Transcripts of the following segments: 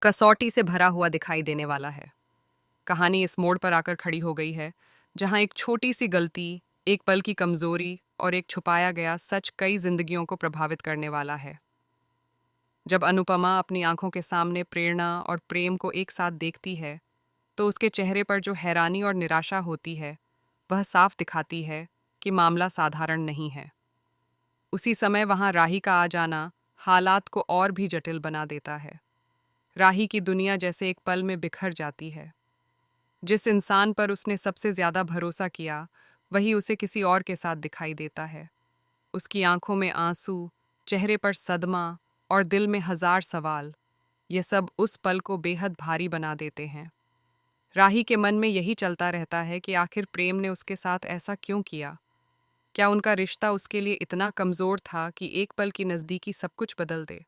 कसौटी से भरा हुआ दिखाई देने वाला है। कहानी इस मोड़ पर आकर खड़ी हो गई है, जहां एक छोटी सी गलती, एक पल की कमजोरी और एक छुपाया गया सच कई जिंदगियों को प्रभावित करने वाला है। जब अनुपमा अपनी आंखों के सामने प्रेरणा और प्रेम को एक साथ देखती है, तो उसके चेहरे पर जो हैरानी और निराशा होती है, वह साफ दिखाती है कि मामला साधारण नहीं है। उसी समय वहां राही का आ जाना हालात को और भी जटिल बना देता है। राही की दुनिया जैसे एक पल में बिखर जाती है। जिस इंसान पर उसने सबसे ज्यादा भरोसा किया, वही उसे किसी और के साथ दिखाई देता है। उसकी आंखों में आंसू, चेहरे पर सदमा और दिल में हजार सवाल, ये सब उस पल को बेहद भारी बना देते हैं। राही के मन में यही चलता रहता है कि आखिर प्रेम ने उसके साथ ऐसा क्यों किया। क्या उनका रिश्ता उसके लिए इतना कमजोर था कि एक पल की नजदीकी सब कुछ बदल दे?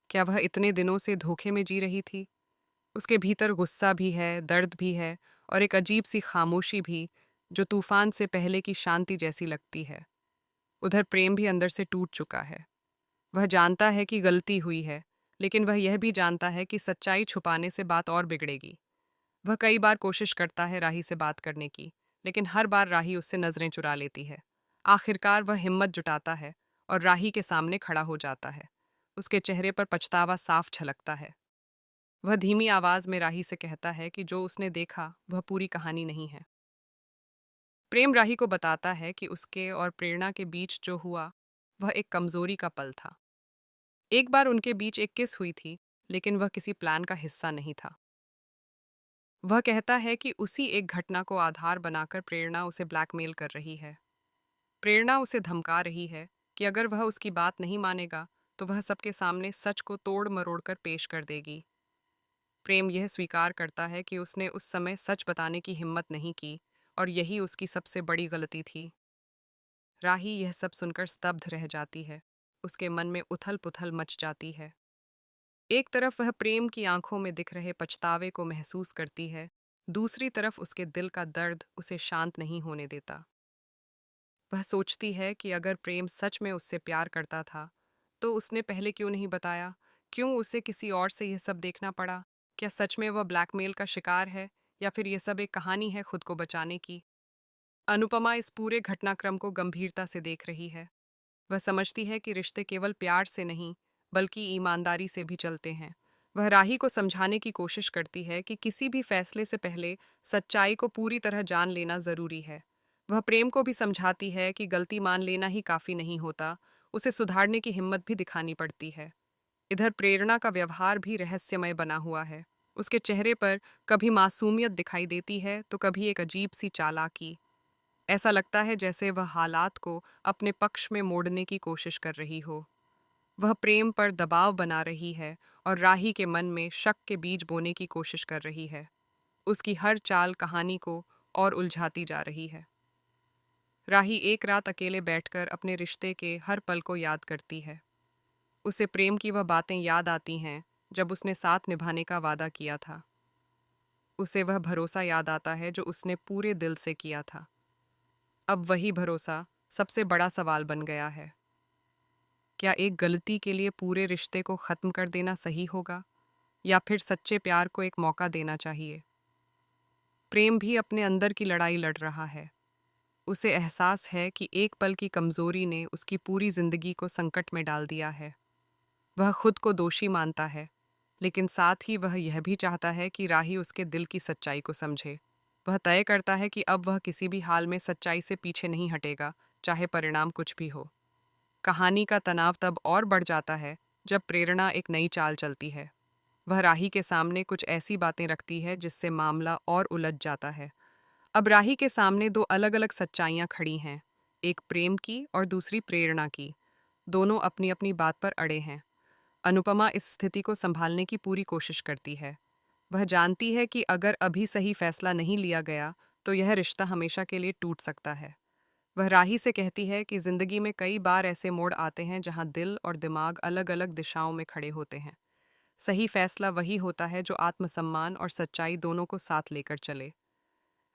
क्या वह इतने दिनों से धोखे में जी रही थी? उसके भीतर गुस्सा भी है, दर्द भी है और एक अजीब सी खामोशी भी, जो तूफान से पहले की शांति जैसी लगती है। उधर प्रेम भी अंदर से टूट चुका है। वह जानता है कि गलती हुई है, लेकिन वह यह भी जानता है कि सच्चाई छुपाने से बात और बिगड़ेगी। वह कई बार कोशिश करता है राही से बात करने की, लेकिन हर बार राही उससे नजरें चुरा लेती है। आखिरकार वह हिम्मत जुटाता है और राही के सामने खड़ा हो जाता है। उसके चेहरे पर पछतावा साफ झलकता है। वह धीमी आवाज में राही से कहता है कि जो उसने देखा वह पूरी कहानी नहीं है। प्रेम राही को बताता है कि उसके और प्रेरणा के बीच जो हुआ, वह एक कमजोरी का पल था। एक बार उनके बीच एक किस हुई थी, लेकिन वह किसी प्लान का हिस्सा नहीं था। वह कहता है कि उसी एक घटना को आधार बनाकर प्रेरणा उसे ब्लैकमेल कर रही है। प्रेरणा उसे धमका रही है कि अगर वह उसकी बात नहीं मानेगा, तो वह सबके सामने सच को तोड़ मरोड़ कर पेश कर देगी। प्रेम यह स्वीकार करता है कि उसने उस समय सच बताने की हिम्मत नहीं की और यही उसकी सबसे बड़ी गलती थी। राही यह सब सुनकर स्तब्ध रह जाती है। उसके मन में उथल पुथल मच जाती है। एक तरफ वह प्रेम की आंखों में दिख रहे पछतावे को महसूस करती है, दूसरी तरफ उसके दिल का दर्द उसे शांत नहीं होने देता। वह सोचती है कि अगर प्रेम सच में उससे प्यार करता था, तो उसने पहले क्यों नहीं बताया? क्यों उसे किसी और से यह सब देखना पड़ा? क्या सच में वह ब्लैकमेल का शिकार है, या फिर यह सब एक कहानी है खुद को बचाने की? अनुपमा इस पूरे घटनाक्रम को गंभीरता से देख रही है। वह समझती है कि रिश्ते केवल प्यार से नहीं, बल्कि ईमानदारी से भी चलते हैं। वह राही को समझाने की कोशिश करती है कि किसी भी फैसले से पहले सच्चाई को पूरी तरह जान लेना जरूरी है। वह प्रेम को भी समझाती है कि गलती मान लेना ही काफी नहीं होता, उसे सुधारने की हिम्मत भी दिखानी पड़ती है। इधर प्रेरणा का व्यवहार भी रहस्यमय बना हुआ है। उसके चेहरे पर कभी मासूमियत दिखाई देती है, तो कभी एक अजीब सी चालाकी। ऐसा लगता है जैसे वह हालात को अपने पक्ष में मोड़ने की कोशिश कर रही हो। वह प्रेम पर दबाव बना रही है और राही के मन में शक के बीज बोने की कोशिश कर रही है। उसकी हर चाल कहानी को और उलझाती जा रही है। राही एक रात अकेले बैठकर अपने रिश्ते के हर पल को याद करती है। उसे प्रेम की वह बातें याद आती हैं, जब उसने साथ निभाने का वादा किया था। उसे वह भरोसा याद आता है जो उसने पूरे दिल से किया था। अब वही भरोसा सबसे बड़ा सवाल बन गया है। क्या एक गलती के लिए पूरे रिश्ते को खत्म कर देना सही होगा, या फिर सच्चे प्यार को एक मौका देना चाहिए? प्रेम भी अपने अंदर की लड़ाई लड़ रहा है। उसे एहसास है कि एक पल की कमजोरी ने उसकी पूरी जिंदगी को संकट में डाल दिया है। वह खुद को दोषी मानता है, लेकिन साथ ही वह यह भी चाहता है कि राही उसके दिल की सच्चाई को समझे। वह तय करता है कि अब वह किसी भी हाल में सच्चाई से पीछे नहीं हटेगा, चाहे परिणाम कुछ भी हो। कहानी का तनाव तब और बढ़ जाता है जब प्रेरणा एक नई चाल चलती है। वह राही के सामने कुछ ऐसी बातें रखती है जिससे मामला और उलझ जाता है। अब राही के सामने दो अलग अलग सच्चाइयां खड़ी हैं, एक प्रेम की और दूसरी प्रेरणा की। दोनों अपनी अपनी बात पर अड़े हैं। अनुपमा इस स्थिति को संभालने की पूरी कोशिश करती है। वह जानती है कि अगर अभी सही फैसला नहीं लिया गया, तो यह रिश्ता हमेशा के लिए टूट सकता है। वह राही से कहती है कि जिंदगी में कई बार ऐसे मोड़ आते हैं जहां दिल और दिमाग अलग अलग दिशाओं में खड़े होते हैं। सही फैसला वही होता है जो आत्मसम्मान और सच्चाई दोनों को साथ लेकर चले।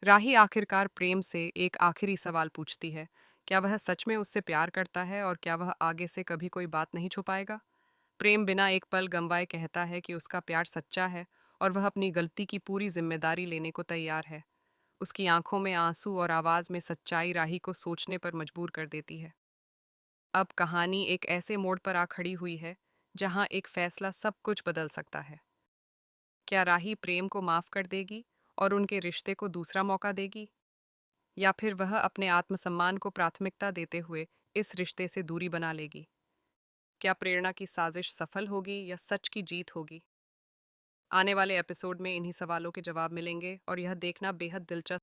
राही आखिरकार प्रेम से एक आखिरी सवाल पूछती है, क्या वह सच में उससे प्यार करता है और क्या वह आगे से कभी कोई बात नहीं छुपाएगा? प्रेम बिना एक पल गंवाए कहता है कि उसका प्यार सच्चा है और वह अपनी गलती की पूरी जिम्मेदारी लेने को तैयार है। उसकी आंखों में आंसू और आवाज में सच्चाई राही को सोचने पर मजबूर कर देती है। अब कहानी एक ऐसे मोड़ पर आ खड़ी हुई है जहां एक फैसला सब कुछ बदल सकता है। क्या राही प्रेम को माफ कर देगी और उनके रिश्ते को दूसरा मौका देगी, या फिर वह अपने आत्मसम्मान को प्राथमिकता देते हुए इस रिश्ते से दूरी बना लेगी? क्या प्रेरणा की साजिश सफल होगी या सच की जीत होगी? आने वाले एपिसोड में इन्हीं सवालों के जवाब मिलेंगे और यह देखना बेहद दिलचस्प